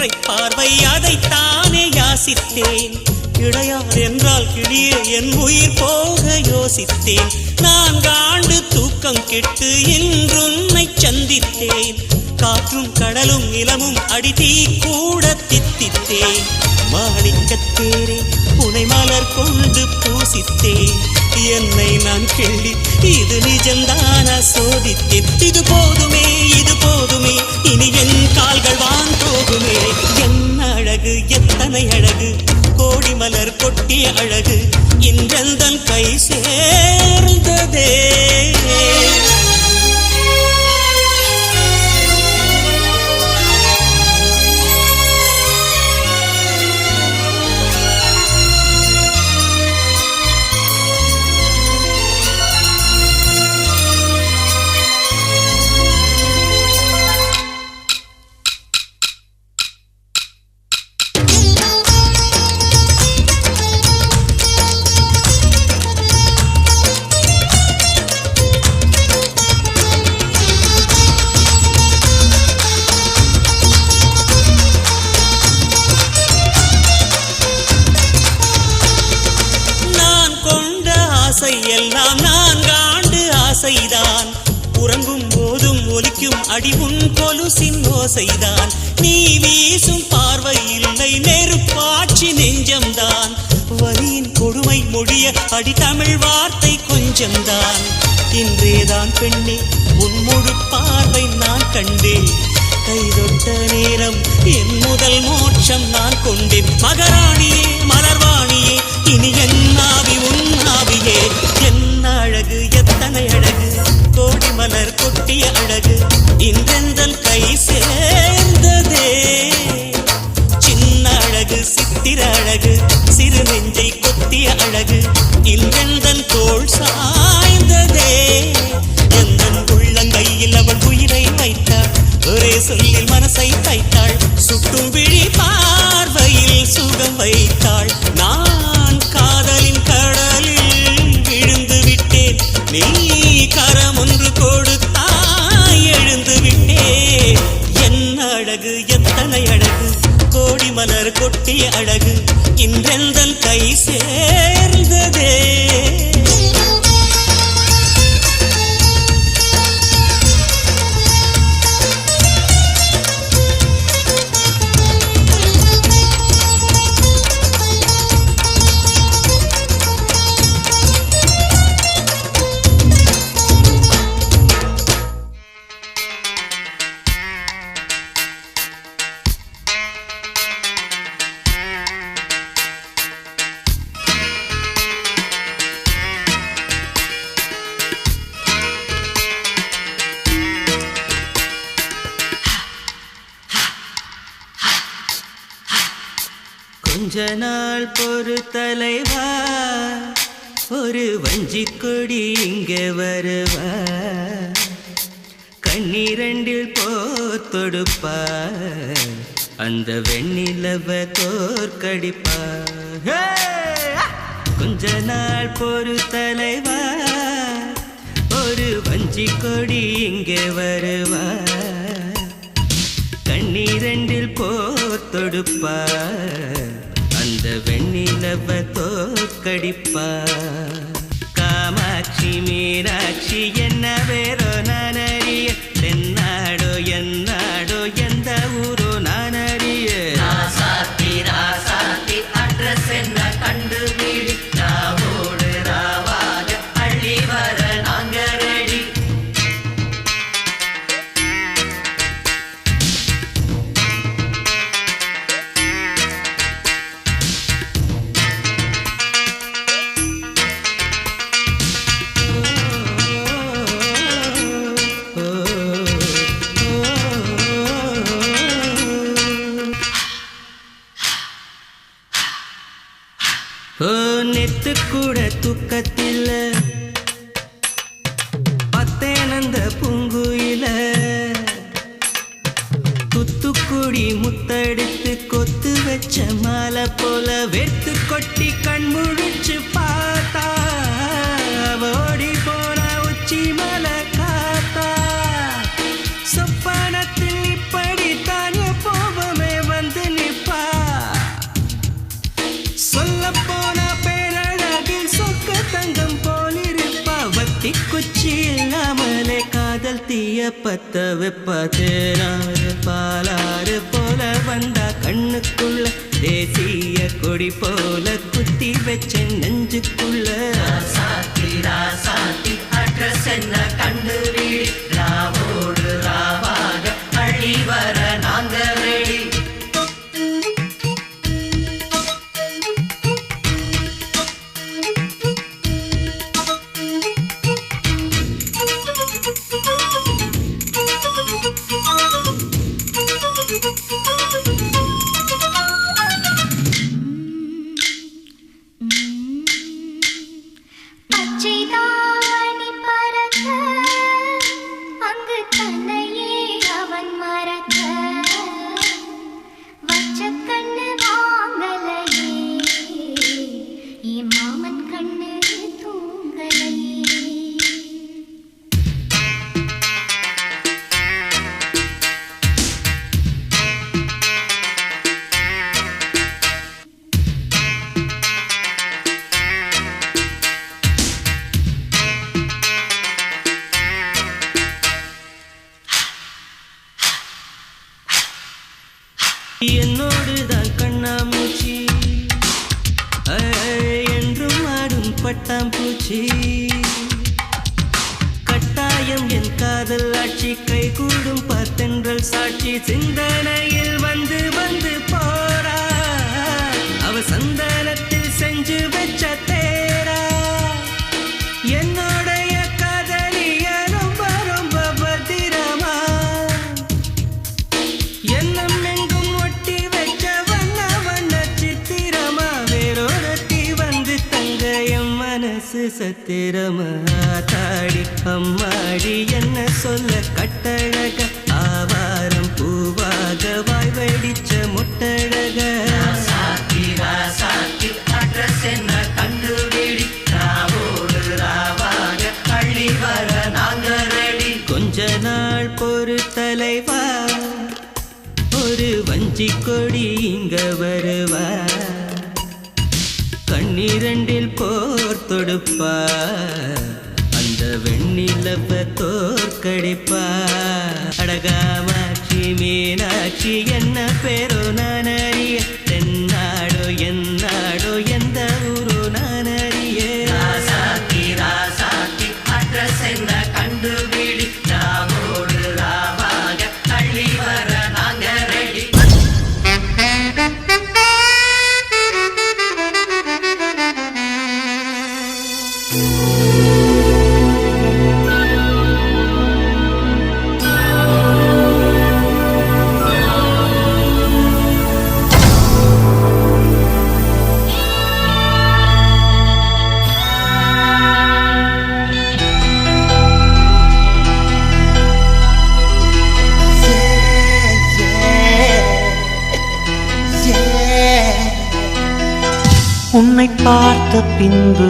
ஒற்றை பார்வை அதைத்தானே யாசித்தேன். இடையார் என்றால் கிளியே என் உயிர் போக யோசித்தேன். 4 ஆண்டு தூக்கம் கெட்டு இன்றுன்னை சந்தித்தேன். காற்றும் கடலும் நிலமும் அடிதீ கூட தித்தித்தேன். மாணிக்கத்தேரே புனை மலர் கொண்டு பூசித்தேன். என்னை நான் கிள்ளி இது நிஜந்தானா சோதித்தேன். இது போதுமே இது போதுமே இனி என் கால்கள் வான் போகுமே. என்ன அழகு எத்தனை அழகு கோடி மலர் கொட்டிய அழகு இன்றெந்தன் கை சேர்ந்ததே. எல்லாம் 4 ஆண்டு ஆசைதான். உறங்கும் போதும் ஒலிக்கும் அடி உன் கொலுசின் ஓசைதான். நீ வீசும் பார்வை இல்லை நெருப்பாட்சி நெஞ்சம்தான். வலியின் கொடுமை மொழிய அடி தமிழ் வார்த்தை கொஞ்சம்தான். இன்றேதான் பெண்ணே உன் முழு பார்வை நான் கண்டேன். கைதொட்ட நேரம் என் முதல் மோட்சம் நான் கொண்டேன். மகராணியே மலர்வாணியே இனி என் ஆவி உன் ஆவியே. என்ன அழகு எத்தனை அழகு கோடி மலர் கொட்டிய அழகு இன்றெந்தன் கை சேர்ந்ததே. சின்ன அழகு சித்திர அழகு சிறு நெஞ்சை கொத்திய அழகு இன்றெந்தன் தோள் சாய்ந்ததே. எந்தன் உள்ளங்கையில் அவள் உயிரை வைத்தாள். ஒரே சொல்லில் மனசை தைத்தாள். சுட்டும் விழி பார்வையில் சுகம் வைத்தாள். நான் காதலின் கடலில் விழுந்து விட்டேன். நீ கரம் ஒன்று கொடுத்தாய் எழுந்து விட்டேன். என்ன அழகு எத்தனை அழகு கோடி மலர் கொட்டிய அழகு இன்றெந்தன் கை சேர்ந்ததே. கொஞ்ச நாள் பொறு தலைவா ஒரு வஞ்சிக் கொடி இங்கே வருவா. கண்ணீரண்டில் போர் தொடுப்பா அந்த வெண்ணிலவ தோற்கடிப்பா. கொஞ்ச நாள் பொறு தலைவா ஒரு வஞ்சிக் கொடி இங்கே வருவா. கண்ணீரண்டில் போர் தொடுப்பா அந்த வெண்ணிலவ தோற்கடிப்பா. காமாட்சி மீனாட்சி என்ன வேறோ நான் அறிய. தென்னாடோ என்னாடோ எந்த ஊரோ நான் அறிய. ராசாத்தி ராசாத்தி அட்ரஸ் என்ன கண்டுபிடி. ராவோடு ராவாக அள்ளி வர நாங்க ரெடி. நெத்து கூட தூக்கத்தில் பத்தேனந்த பூங்குயில துத்துக்குடி முத்தெடுத்து கொத்து வச்ச மாலை போல வெத்து கொட்டி கண் முழிச்சு பார்த்தா. ஓடி போன உச்சி மலை காத்தா. சொப்பனத்தில் இப்படி தானே போவமே வந்து பத்த வெப்ப தேனாறு பாலாறு போல வந்தா கண்ணுக்குள்ள தேசிய கொடி போல குத்தி வச்ச நெஞ்சுக்குள்ள ராசாத்தி ராசாத்தி அட்ரஸ் என்ன கண்டுபிடி ராவோடு ராவாக அழி வர நாங்க ரெடி என்னோடுதான் கண்ணாமூச்சி என்றும் ஆடும் பட்டாம்பூச்சி கட்டாயம் என் காதல் ஆட்சி கை கூடும் பார்த்தென்றல் சாட்சி சிந்தனையில் வந்து வந்து போறா அவ சந்தனத்தில் செஞ்சு வச்ச தேரா என்னோடைய காதலிய ரொம்ப ரொம்ப பத்திரமா என்னம் எங்கும் ஒட்டி வச்ச வண்ண வண்ண சித்திரமா வேறொருத்தி வந்து தங்க என் மனசு சத்திரமா தாடி அம்மாடி என்ன சொல்ல கட்டழக ஆவாரம் பூவாக வாய் வெடிச்ச முட்டழக ராசாத்தி ராசாத்தி அட்ரஸ் என்ன கண்டுபிடி ராவோடு ராவாக அழி வர நாங்க ரெடி கொஞ்ச நாள் பொறு தலைவா ஒரு வஞ்சி கொடி இங்க வருவா கண்ணீரண்டில் போர் தொடுப்பா அந்த வெண்ணிலவ தோற்கடிப்பா அடகாமாட்சி மீனாட்சி என்ன பேரோ நான் அறிய தென்னாடோ என்னாடோ எந்த ஊரோ நான் அறிய ராசாத்தி ராசாத்தி அட்ரஸ் என்ன கண்டுபிடி ராவோடு ராவாக அழி வர நாங்க ரெடி உன்னை பார்த்த பின்பு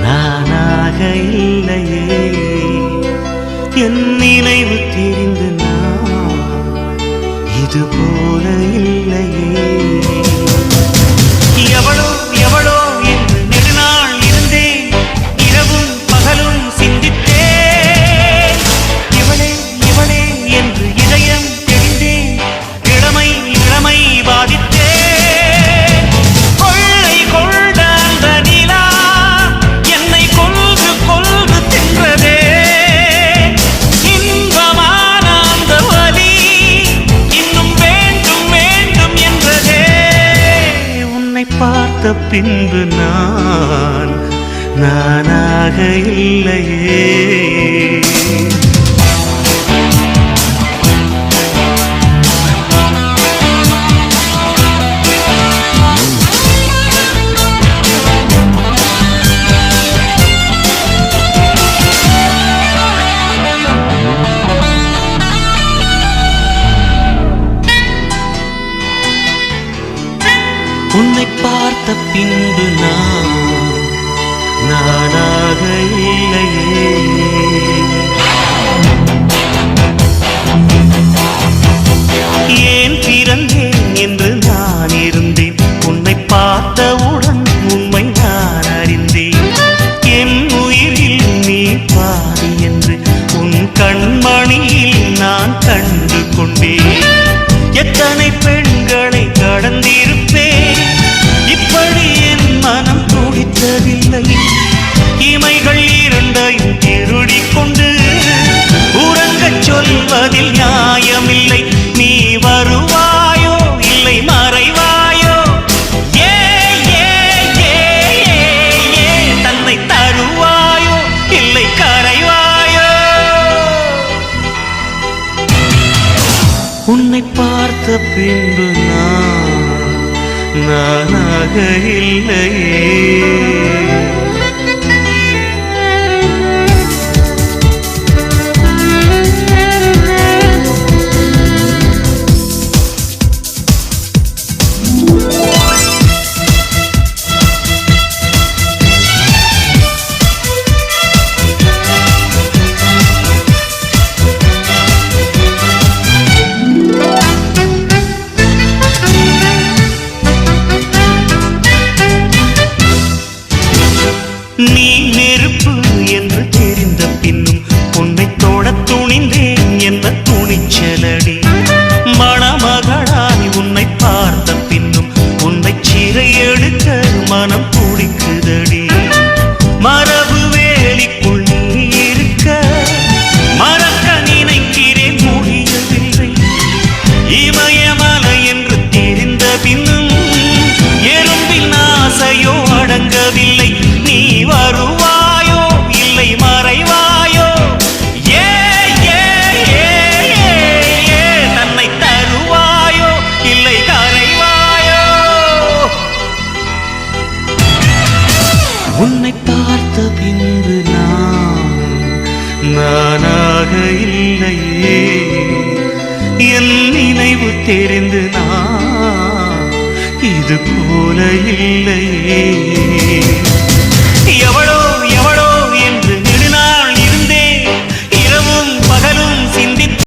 நானாக இல்லையே என் நினைவு தெரிந்து இது போல இல்லையே எவளோ எவளோ என்று நெடுநாள் இருந்தேன் இரவும் பகலும் சிந்தித்தேன் இவளே இவளே என்று இதயம் தெரிந்தேன் இளமை இளமை பாதித்தேன் பார்த்த பின்பு நானாக இல்லையே உன்னை பார்த்த பின்பு நானாக இல்லையே ஏன் பிறந்தேன் என்று நான் இருந்தேன் உன்னை பார்த்தவுடன் உண்மை நான் அறிந்தேன் என் உயிரில் நீ பாதி என்று உன் உன்னை பார்த்த பின்பு நானாக இல்லையே. நீ நெருப்பு என்று தெரிந்த பின்னும் உன்னை தொட துணிந்தேன் என்ன துணிச்சலடி. மணமகளாய் உன்னை பார்த்த பின்னும் உன்னை சிறை எடுக்க மனம் துடிக்குதடி. மரபு வேலிக்குள் நீ இருக்க மறக்க நினைக்கிறேன் முடியவில்லை. இமயமலை என்று தெரிந்த பின்னும் எறும்பின் ஆசையோ அடங்கவில்லை. நீ வருவாயோ இல்லை மறைவாயோ, ஏ ஏ ஏ ஏ தன்னை தருவாயோ இல்லை கரைவாயோ. உன்னை பார்த்த பின்பு நானாக இல்லையே. என் நினைவு தெரிந்து இது போல இல்லையே.